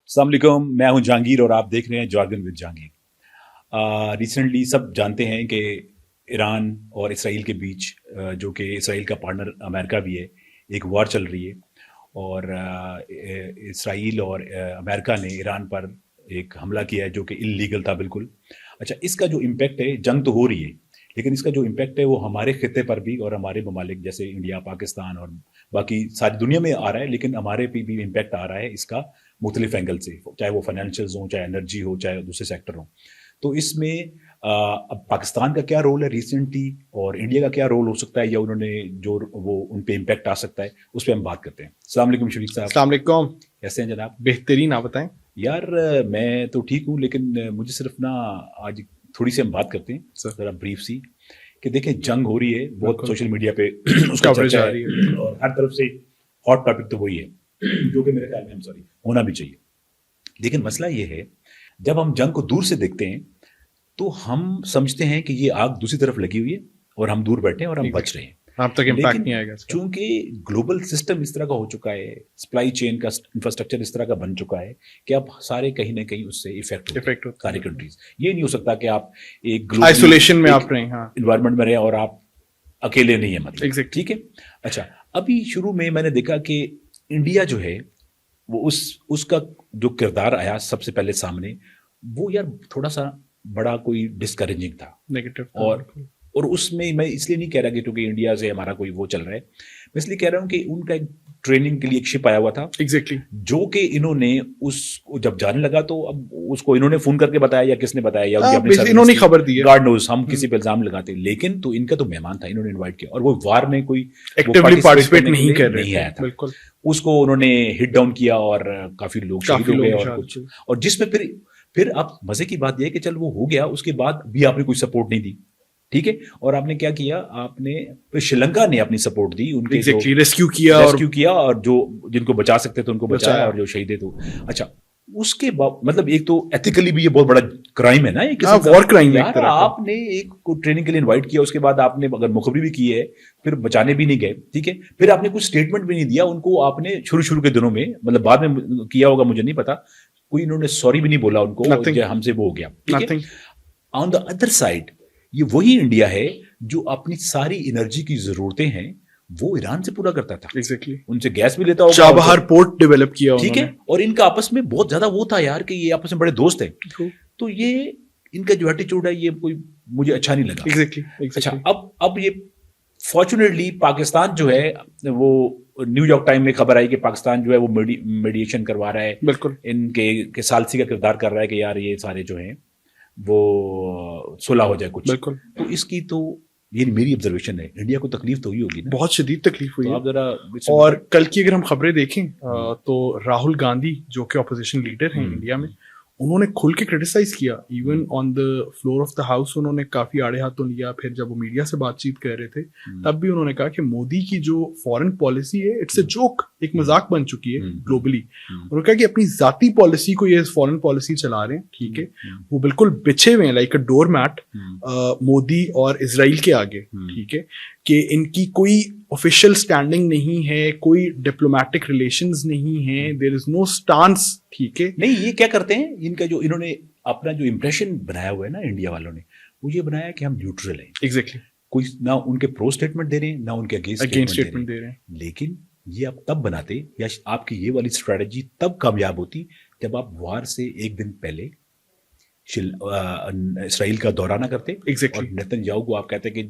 अस्सलाम वालेकुम, मैं हूं जहांगीर और आप देख रहे हैं जॉर्गन विद जहांगीर। रिसेंटली सब जानते हैं कि ईरान और इसराइल के बीच जो कि इसराइल का पार्टनर अमेरिका भी है, एक वॉर चल रही है और इसराइल और अमेरिका ने ईरान पर एक हमला किया है जो कि इल्लीगल था बिल्कुल। अच्छा, इसका जो इम्पैक्ट है, जंग तो हो रही है लेकिन इसका जो इम्पैक्ट है वो हमारे खिते पर भी और हमारे ममालिक जैसे इंडिया, पाकिस्तान और बाकी सारी दुनिया में आ रहा है, लेकिन हमारे पे भी इम्पैक्ट आ रहा है इसका मुख्तलिफ एंगल से, चाहे वो फाइनेंशियल्स हो, चाहे एनर्जी हो, चाहे दूसरे सेक्टर हो। तो इसमें अब पाकिस्तान का क्या रोल है रिसेंटली और इंडिया का क्या रोल हो सकता है या उन्होंने जो वो उन पे इम्पैक्ट आ सकता है, उस पर हम बात करते हैं। अस्सलाम वालेकुम शफीक साहब। अस्सलाम वालेकुम। कैसे हैं जनाब? बेहतरीन, आप बताएं। यार मैं तो ठीक हूँ, लेकिन मुझे सिर्फ ना आज थोड़ी सी हम बात करते हैं ज़रा ब्रीफ सी कि देखें जंग हो रही है, बहुत सोशल मीडिया पे उसका चर्चा है और हर तरफ से हॉट टॉपिक तो वही है जो कि मेरे ख्याल में होना भी चाहिए। लेकिन मसला ये है, जब हम जंग को दूर से देखते हैं तो हम समझते हैं कि ये आग दूसरी तरफ लगी हुई है और हम दूर बैठे हैं और हम बच रहे हैं, आप तक इम्पैक्ट नहीं आएगा। चूंकि ग्लोबल सिस्टम इस तरह का हो चुका है, सप्लाई चेन का इंफ्रास्ट्रक्चर इस तरह का बन चुका है कि अब सारे कहीं ना कहीं उससे इफेक्ट होते हैं सारी कंट्रीज। ये नहीं हो सकता कि आप एक आइसोलेशन में आप रहे, इन्वायरमेंट में रहे और आप अकेले नहीं है, मतलब ठीक है। अच्छा, अभी शुरू में मैंने देखा कि इंडिया जो है वो उसका जो किरदार आया सबसे पहले सामने, वो यार थोड़ा सा बड़ा कोई डिस्करेजिंग था, नेगेटिव। और उसमें मैं इसलिए नहीं कह रहा कि क्योंकि इंडिया से हमारा कोई वो चल रहा है, मैं इसलिए कह रहा हूँ कि उनका एक ट्रेनिंग के लिए एक शिप आया हुआ था जो कि इन्होंने उसको जब जाने लगा तो अब उसको इन्होंने फोन करके बताया या किसने बताया या इन्होंने खबर दी, गार्ड नोज, हम किसी पे इल्जाम लगाते, लेकिन तो इनका तो मेहमान था, इन्होंने इनवाइट किया और वो वार में कोई एक्टिवली पार्टिसिपेट नहीं कर रहे, नहीं आया था, बिल्कुल उसको उन्होंने हिट डाउन किया और काफी लोग शहीद हो गए और कुछ, और जिसमें फिर आप मजे की बात यह है कि चल वो हो गया, उसके बाद भी आपने कोई सपोर्ट नहीं दी, ठीक है। और आपने क्या किया, आपने श्रीलंका ने अपनी सपोर्ट दी, उनके रेस्क्यू किया और जो जिनको बचा सकते थे उनको बचाया और जो शहीद थे। अच्छा, उसके बाद मतलब एक तो एथिकली भी ये बहुत बड़ा क्राइम है ना, ये वॉर क्राइम है। आपने एक को ट्रेनिंग के लिए इनवाइट किया, उसके बाद आपने अगर मुखबरी भी की है, फिर बचाने भी नहीं गए, ठीक है, फिर आपने कुछ स्टेटमेंट भी नहीं दिया उनको, आपने शुरू के दिनों में, मतलब बाद में किया होगा मुझे नहीं पता, कोई इन्होंने सॉरी भी नहीं बोला उनको, हमसे वो हो गया, ठीक है। ऑन द अदर साइड ये वही इंडिया है जो अपनी सारी एनर्जी की जरूरतें हैं वो ईरान से पूरा करता था, उनसे गैस भी लेता होगा, चाबहार पोर्ट डेवलप किया, ठीक है, और इनका आपस में बहुत ज्यादा वो था यार कि ये आपस में बड़े दोस्त हैं, तो ये इनका जो एटीट्यूड है ये कोई मुझे अच्छा नहीं लगा। अच्छा, अब ये फॉर्चुनेटली पाकिस्तान जो है, वो न्यूयॉर्क टाइम में खबर आई कि पाकिस्तान जो है वो मीडिएशन करवा रहा है, बिल्कुल इनके सालसी का किरदार कर रहा है कि यार ये सारे जो हैं वो सुलह हो जाए कुछ, बिल्कुल। तो इसकी तो ये मेरी ऑब्जर्वेशन है, इंडिया को तकलीफ तो हुई होगी ना, बहुत शदीद तकलीफ हुई तो है। आप जरा और कल की अगर हम खबरें देखें तो राहुल गांधी जो कि ऑपोजिशन लीडर हैं इंडिया में, उन्होंने खुल के क्रिटिसाइज किया, even on the floor of the house उन्होंने काफी आड़े हाथों लिया। फिर जब वो मीडिया से बातचीत कर रहे थे तब भी उन्होंने कहा कि मोदी की जो फॉरेन पॉलिसी है इट्स अ जोक, एक मजाक बन चुकी है ग्लोबली। उन्होंने कहा कि अपनी जाती पॉलिसी को ये फॉरेन पॉलिसी चला रहे हैं, ठीक है, वो बिल्कुल बिछे हुए हैं like a door mat Modi और इजराइल के आगे, ठीक है, कि इनकी कोई ऑफिशियल स्टैंडिंग नहीं है, कोई डिप्लोमेटिक रिलेशंस नहीं है, देयर इज नो स्टांस, ठीक है। नहीं, ये क्या करते हैं, इनका जो इन्होंने अपना जो इंप्रेशन बनाया हुआ है ना इंडिया वालों ने, वो ये बनाया कि हम न्यूट्रल हैं, एग्जैक्टली, कोई ना उनके प्रो स्टेटमेंट दे रहे हैं ना उनके अगेंस्ट स्टेटमेंट दे रहे हैं। लेकिन ये आप तब बनाते या आपकी ये वाली स्ट्रेटजी तब कामयाब होती जब आप वार से एक दिन पहले इसराइल का दौरा ना करते, और नेतन्याहू को आप कहते कि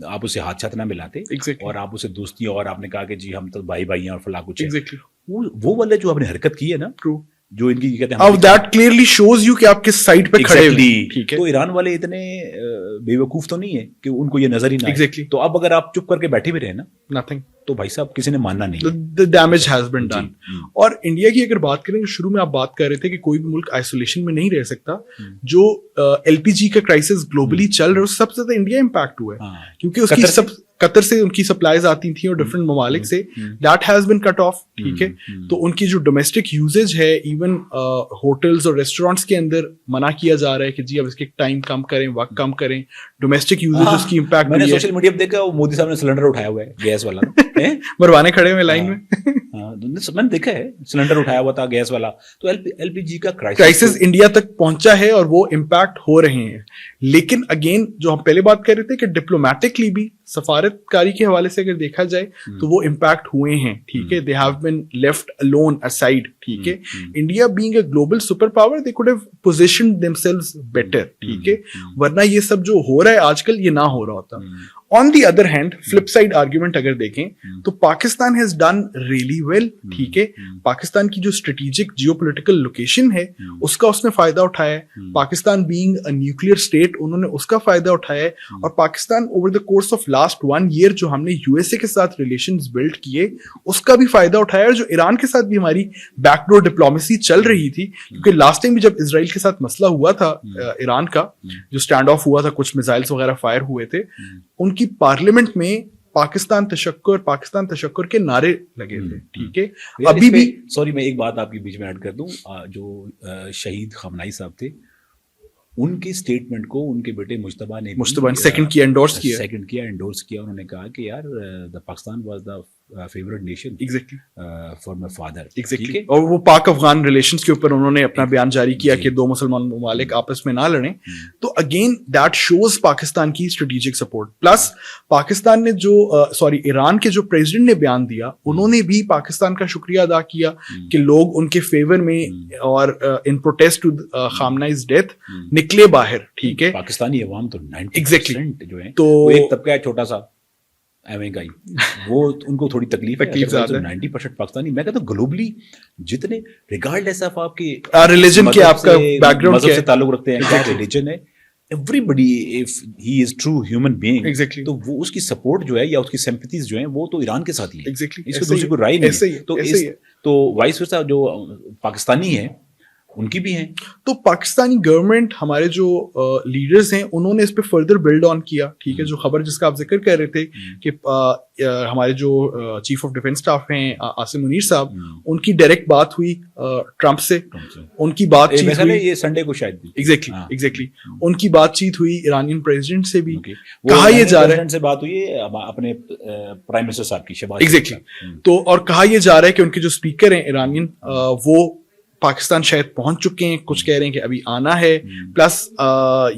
आप उसे हाथ छात ना मिलाते, और आप उसे दोस्ती, और आपने कहा कि जी हम तो भाई भाई हैं और फला कुछ है। वो वाले जो आपने हरकत की है ना, जो इनकी कहते हैं, दैट क्लियरली शोज यू कि आप किस साइड पे खड़े हैं, ठीक है। तो ईरान वाले इतने बेवकूफ तो नहीं है कि उनको ये नजर ही ना आए। तो अब अगर आप चुप करके बैठे भी रहे ना, नथिंग, तो भाई साहब किसी ने मानना नहीं, the damage has been done. और इंडिया की अगर बात करें, शुरू में आप बात कर रहे थे कि कोई भी मुल्क आइसोलेशन में नहीं रह सकता, जो एलपीजी का क्राइसिस ग्लोबली चल रहा है उससे सबसे ज्यादा इंडिया इंपैक्ट हुआ है, क्योंकि उसकी कतर से उनकी सप्लाईज आती थी और डिफरेंट ममालिक से, that has been cut off, ठीक है। तो उनकी जो डोमेस्टिक यूजेज है, इवन होटल्स और रेस्टोरेंट्स के अंदर मना किया जा रहा है कि जी अब इसके टाइम कम करें, वक्त कम करें, डोमेस्टिक यूजेज उसकी इम्पैक्ट मैंने सोशल मीडिया पे देखा वो मोदी साहब ने सिलेंडर उठाया हुआ है गैस वाला मरवाने खड़े हुए लाइन में। मैंने देखा है सिलेंडर उठाया हुआ था गैस वाला। तो एलपीजी का क्राइसिस इंडिया तक पहुंचा है और वो इम्पैक्ट हो रहे हैं। लेकिन अगेन जो हम पहले बात कर रहे थे कि डिप्लोमेटिकली भी सफारतकारी के हवाले से अगर देखा जाए तो वो इम्पैक्ट हुए हैं, ठीक है। They have been left alone aside, ठीक है। India being a global super power they could have positioned themselves better, ठीक है। वरना ये सब जो हो रहा है आजकल ये ना हो रहा होता। On the other hand flip side argument अगर देखें तो Pakistan has done really well, ठीक है। पाकिस्तान की जो स्ट्रेटेजिक जियोपॉलिटिकल लोकेशन है उसका उसने फायदा उठाया है। Pakistan being a nuclear state उन्होंने उसका फायदा उठाया है। और Pakistan over the course of last 1 year जो हमने यूएसए के साथ रिलेशंस बिल्ड किए उसका भी फायदा उठाया। और जो ईरान के साथ भी हमारी बैकडोर डिप्लोमेसी चल रही थी, क्योंकि लास्ट टाइम भी जब इजराइल के साथ मसला हुआ था ईरान का, जो स्टैंड ऑफ हुआ था, कुछ मिसाइल्स वगैरह फायर हुए थे, उनकी पार्लियामेंट में पाकिस्तान तशक्कुर के नारे लगे थे, ठीक है। अभी भी सॉरी मैं एक बात आपके बीच में ऐड कर दूं, जो शहीद खमनाई साहब थे उनके स्टेटमेंट को उनके बेटे मुश्तबा ने सेकंड किया, एंडोर्स किया। उन्होंने कहा कि यार the Pakistan was the favourite nation exactly for my father, exactly. और वो पाक अफगान रिलेशंस के ऊपर उन्होंने अपना बयान जारी किया कि दो मुसलमान ममालिक आपस में ना लड़ें। तो अगेन दैट शोज पाकिस्तान की स्ट्रेटेजिक सपोर्ट। प्लस पाकिस्तान ने जो ईरान के जो प्रेसिडेंट ने बयान दिया उन्होंने भी पाकिस्तान का शुक्रिया अदा किया कि लोग उनके फेवर में और इन प्रोटेस्ट टू खामनाइज डेथ निकले बाहर, ठीक है। पाकिस्तानी अवाम तो 90% Exactly. जो है तो एक तबका है छोटा सा एवं का ही, वो उनको थोड़ी तकलीफ है। 90% पाकिस्तानी, मैं कहता हूँ ग्लोबली जितने रिगार्डलेस ऑफ आपके रिलीजन के आपका बैकग्राउंड मजहब से ताल्लुक रखते हैं, क्या रिलीजन है, everybody if he is true human being, Exactly. तो वो उसकी सपोर्ट जो है या उसकी सिंपैथीज जो है वो तो ईरान के साथ ही है। Exactly. इसको दूसरी को राय नहीं है। तो वाइस वर्सा जो पाकिस्तानी है उनकी भी हैं। तो पाकिस्तानी गवर्नमेंट, हमारे जो लीडर्स हैं, उन्होंने इस पे फर्दर बिल्ड ऑन किया, ठीक है। जो खबर जिसका आप जिक्र कर रहे थे कि हमारे जो चीफ ऑफ डिफेंस स्टाफ हैं आसिम मुनीर साहब, उनकी डायरेक्ट बात हुई ट्रंप से, उनकी बातचीत हुई ये संडे को शायद एग्जैक्टली उनकी बातचीत हुई ईरानियन प्रेसिडेंट से भी। कहा यह जा रहा है से बात हुई है अपने प्राइम मिनिस्टर साहब की शहबाज एग्जैक्टली। तो और कहा यह जा रहा है कि उनके जो स्पीकर हैं ईरानियन वो पाकिस्तान शायद पहुंच चुके हैं, कुछ कह रहे हैं कि अभी आना है। प्लस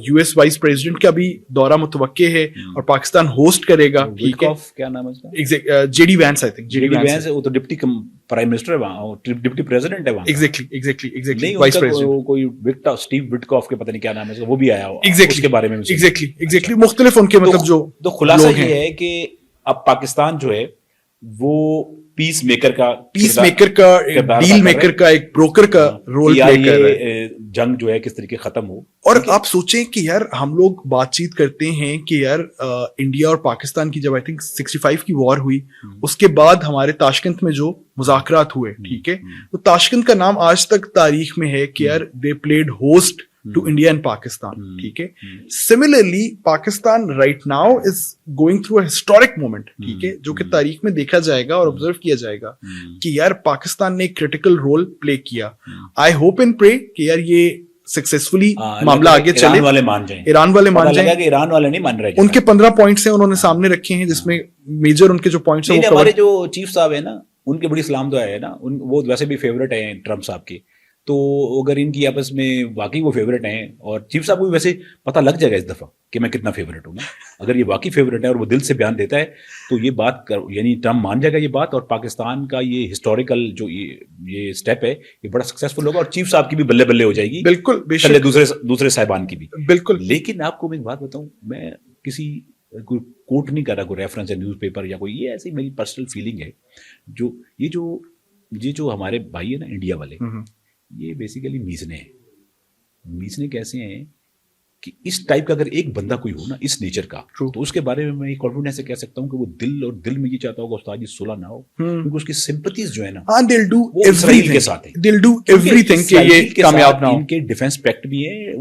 यूएस वाइस प्रेसिडेंट का भी दौरा मुतवक्के है और पाकिस्तान होस्ट करेगा, ठीक है। क्या नाम है उसका? JD Vance, I think JD Vance है, वो तो डिप्टी प्राइम मिनिस्टर है वहाँ, डिप्टी प्रेसिडेंट है वहाँ। एग्जैक्टली वाइस प्रेसिडेंट कोई स्टीव विटकॉफ के पता नहीं क्या नाम है, वो भी आया उसके बारे में एग्जैक्टली मुख्तलिफ उनके मतलब जो तो खुलासा ये है कि अब पाकिस्तान जो है वो पीस मेकर का डील मेकर का, एक ब्रोकर का रोल प्ले कर रहा है। जंग जो है किस तरीके खत्म हो। और आप सोचें कि यार हम लोग बातचीत करते हैं कि यार इंडिया और पाकिस्तान की जब आई थिंक 65 की वॉर हुई उसके बाद हमारे ताशकंद में जो मुज़ाकरात हुए, ठीक है, तो ताशकंद का नाम आज तक तारीख में है कि यार they played host to India and Pakistan, ठीक है। Similarly, Pakistan right now is going through a historic moment, ठीक है, जो कि तारीख में देखा जाएगा और ऑब्जर्व किया जाएगा कि यार पाकिस्तान ने एक क्रिटिकल रोल प्ले किया। आई होप एंड प्रे कि यार ये सक्सेसफुली मामला आगे चले, ईरान वाले मान जाएं। ईरान वाले नहीं मान रहे। उनके 15 पॉइंट्स हैं उन्होंने सामने रखे हैं, जिसमें मेजर उनके जो पॉइंट्स हैं, हमारे जो चीफ साहब है ना उनके बड़ी सलाम दुआ है ना, वो वैसे भी फेवरेट है ट्रम्प साहब के। तो अगर इनकी आपस में वाकई वो फेवरेट हैं, और चीफ साहब को भी वैसे पता लग जाएगा इस दफा कि मैं कितना फेवरेट हूँ ना, अगर ये वाकई फेवरेट है और वो दिल से बयान देता है तो ये बात यानी ट्रम्प मान जाएगा ये बात, और पाकिस्तान का ये हिस्टोरिकल जो ये स्टेप है ये बड़ा सक्सेसफुल होगा, और चीफ साहब की भी बल्ले बल्ले हो जाएगी, बिल्कुल दूसरे साहिबान की भी बिल्कुल। लेकिन आपको मैं एक बात बताऊं, मैं किसी कोई कोट नहीं कर रहा, कोई रेफरेंस है न्यूज़पेपर या कोई, ये ऐसी मेरी पर्सनल फीलिंग है। जो ये जो हमारे भाई है ना इंडिया वाले, ये बेसिकली मीसने कैसे हैं कि इस टाइप का अगर एक बंदा कोई हो ना इस नेचर का, तो उसके बारे में मैं कॉन्फिडेंस से कह सकता हूँ कि वो दिल में ये चाहता होगा उस्ताद जी सुलह ना हो, क्योंकि उसकी सिंपैथीज जो है ना they'll do everything के साथ है, they'll do everything कि ये कामयाब ना हो। इनके डिफेंस पैक्ट भी है,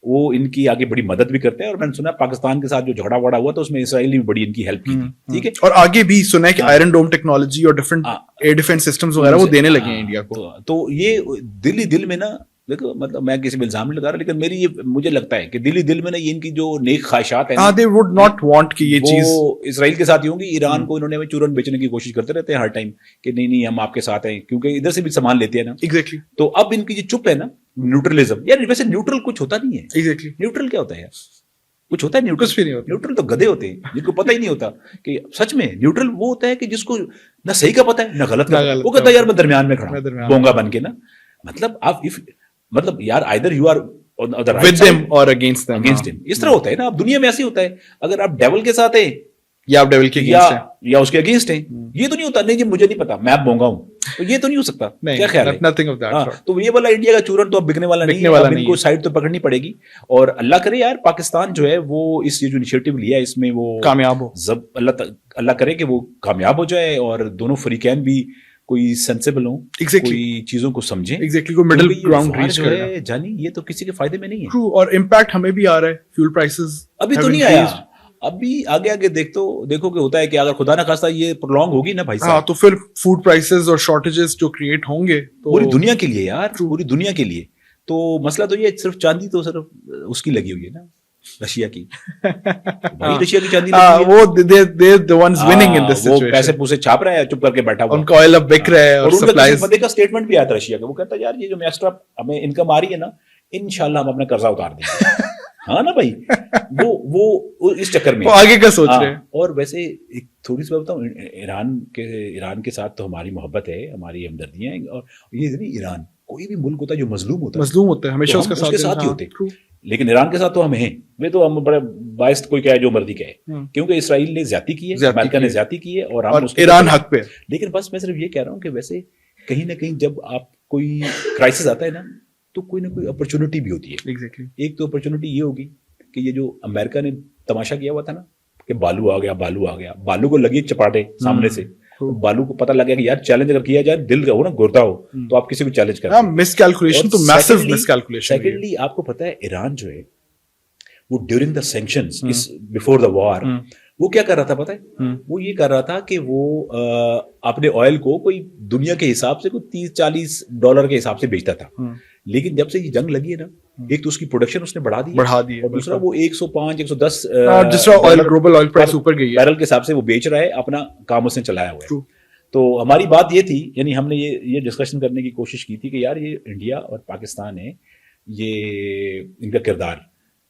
वो इनकी आगे बड़ी मदद भी करते हैं, और मैंने सुना पाकिस्तान के साथ जो झगड़ा वड़ा हुआ तो उसमें इसराइल ने भी बड़ी इनकी हेल्प की थी, ठीक है। और आगे भी सुना है कि आयरन डोम टेक्नोलॉजी और डिफरेंट एयर डिफेंस सिस्टम्स वगैरह वो देने लगे हैं इंडिया को। तो ये दिल ही दिल में ना دیکھو مطلب میں کسی پہ الزام نہیں لگا رہا، لیکن میری یہ مجھے لگتا ہے کہ دل میں نا یہ ان کی جو نیک خواہشات ہیں they would not want کہ یہ چیز وہ اسرائیل کے ساتھ ہی ہوں گی. ایران کو انہوں نے چورن بیچنے کی کوشش کرتے رہتے ہیں ہر ٹائم کہ نہیں ہم آپ کے ساتھ ہیں، کیونکہ ادھر سے بھی سامان لیتے ہیں نا. ایگزیکٹلی. تو اب ان کی جو چپ ہے نا نیوٹرلزم، یار ویسے نیوٹرل کچھ ہوتا نہیں ہے. ایگزیکٹلی. نیوٹرل کیا ہوتا ہے یار؟ کچھ ہوتا ہے نیوٹرل؟ کچھ بھی نہیں ہوتا. نیوٹرل تو گدھے ہوتے ہیں جن کو پتہ ہی نہیں ہوتا کہ سچ میں نیوٹرل وہ ہوتا ہے کہ جس کو نہ صحیح کا پتہ ہے نہ غلط کا. وہ کہتا ہے یار میں درمیان میں کھڑا بونگا بن کے نا. مطلب آپ مطلب یار either you are on the right with side them or against them. اس طرح ہوتا ہے نا. اب دنیا میں ایسے ہوتا ہے، اگر آپ ڈیول کے ساتھ ہیں یا آپ ڈیول کے اگینسٹ ہیں یا اس کے اگینسٹ ہیں. یہ تو نہیں ہوتا نہیں جی مجھے نہیں پتا میں اب بونگا ہوں، تو یہ تو نہیں ہو سکتا. کیا خیال ہے؟ nothing of that. تو یہ والا انڈیا کا چورن تو اب بکنے والا نہیں ہے. ان کو سائڈ تو پکڑنی پڑے گی. اور اللہ کرے یار پاکستان جو ہے وہ اس یہ جو انیشیٹو لیا ہے اس میں وہ کامیاب ہو. اللہ کرے کہ وہ کامیاب ہو جائے اور دونوں فریقین بھی کوئی سینسیبل ہوں، کوئی چیزوں کو سمجھیں. ایگزیکٹلی کوئی مڈل گراؤنڈ ریچ کرے. جانی یہ تو کسی کے فائدے میں نہیں ہے. ٹرو. اور امپیکٹ ہمیں بھی آ رہا ہے. فیول پرائسز ابھی تو نہیں آیا، ابھی آگے دیکھو کہ ہوتا ہے کہ اگر خدا نہ خواستہ یہ پرولونگ ہوگی نا بھائی صاحب، تو پھر فوڈ پرائسز اور شارٹیجز جو کریٹ ہوں گے پوری دنیا کے لیے یار، پوری دنیا کے لیے. تو مسئلہ تو یہ صرف چاندی تو صرف اس کی لگی ہوئی ہے نا، رشیا کی. بھائی رشیا کی چاندی وہ the ones winning in this situation. وہ پیسے پوسے چھاپ رہا ہے چپ کر کے بیٹھا ہوا، ان کا آئل اب بک رہا ہے اور سپلائز. بندے کا اسٹیٹمنٹ بھی آیا تھا رشیا کا، وہ کہتا ہے یار یہ جو ایکسٹرا ہمیں انکم آ رہی ہے نا انشاءاللہ ہم اپنا قرضہ اتار دیں گے. ہاں نا بھائی، وہ اس چکر میں آگے کا سوچ رہے ہیں. اور ویسے ایک تھوڑی سی بات بتاؤں، ایران کے ساتھ تو ہماری محبت ہے، ہماری ہمدردیاں ہیں. اور یہ ایران کوئی بھی ملک ہوتا ہے جو مظلوم ہوتا ہے ہمیشہ اس کے ساتھ ہی ہوتے ہیں. لیکن ایران کے ساتھ تو ہم ہیں، وہ تو ہم بڑے باعث کوئی کہے جو مرضی کہے، کیونکہ اسرائیل نے زیادتی کی ہے، امریکہ نے زیادتی کی ہے اور ایران حق پہ. لیکن بس میں صرف یہ کہہ رہا ہوں کہ ویسے کہیں نہ کہیں جب آپ کوئی کرائسس آتا ہے نا تو کوئی نہ کوئی اپرچونٹی بھی ہوتی ہے. ایک تو اپرچونٹی یہ ہوگی کہ یہ جو امریکہ نے تماشا کیا ہوا تھا نا کہ بالو آ گیا، بالو کو لگی چپاٹے سامنے سے، بالو کو پتہ لگا کہ یار چیلنج اگر کیا جائے دل ہو نا گردا ہو تو آپ کسی کو چیلنج کرتے ہیں. مس کیلکولیشن تو میسو مس کیلکولیشن. سیکنڈلی آپ کو پتہ ہے ایران جو ہے وہ during the sanctions before the war وہ کیا کر رہا تھا پتہ ہے؟ وہ یہ کر رہا تھا کہ وہ اپنے آئل کو کوئی دنیا کے حساب سے کوئی $30-40 کے حساب سے بیچتا تھا. لیکن جب سے یہ جنگ لگی ہے نا، ایک تو اس کی پروڈکشن اس نے بڑھا دی اور دوسرا وہ 105-110 گلوبل آئل پرائس اوپر گئی ہے بیرل کے حساب سے وہ بیچ رہا ہے، اپنا کام اس نے چلایا ہوا ہے. تو ہماری بات یہ تھی، یعنی ہم نے یہ ڈسکشن کرنے کی کوشش کی تھی کہ یار یہ انڈیا اور پاکستان ہے، یہ ان کا کردار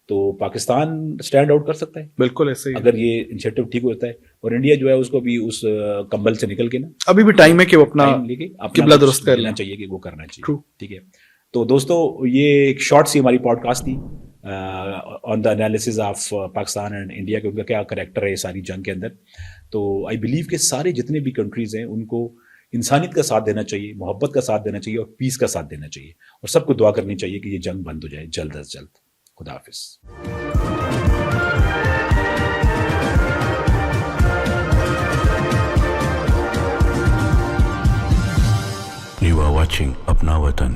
تو پاکستان سٹینڈ آؤٹ کر سکتا ہے بالکل ایسے ہی اگر یہ انیشیٹو ٹھیک ہوتا ہے. اور انڈیا جو ہے اس کو بھی اس کمبل سے نکل کے نا ابھی بھی ٹائم ہے کہ وہ اپنا قبلہ درست کرنا چاہیے کہ وہ کرنا چاہیے. ٹھیک ہے. تو دوستو یہ ایک شارٹ سی ہماری پوڈ کاسٹ تھی on the analysis of Pakistan and India کہ ان کا کیا کریکٹر ہے ساری جنگ کے اندر. تو آئی بلیو کہ سارے جتنے بھی کنٹریز ہیں ان کو انسانیت کا ساتھ دینا چاہیے، محبت کا ساتھ دینا چاہیے اور پیس کا ساتھ دینا چاہیے، اور سب کو دعا کرنی چاہیے کہ یہ جنگ بند ہو جائے جلد از جلد. خدا حافظ. You are watching Apna Watan.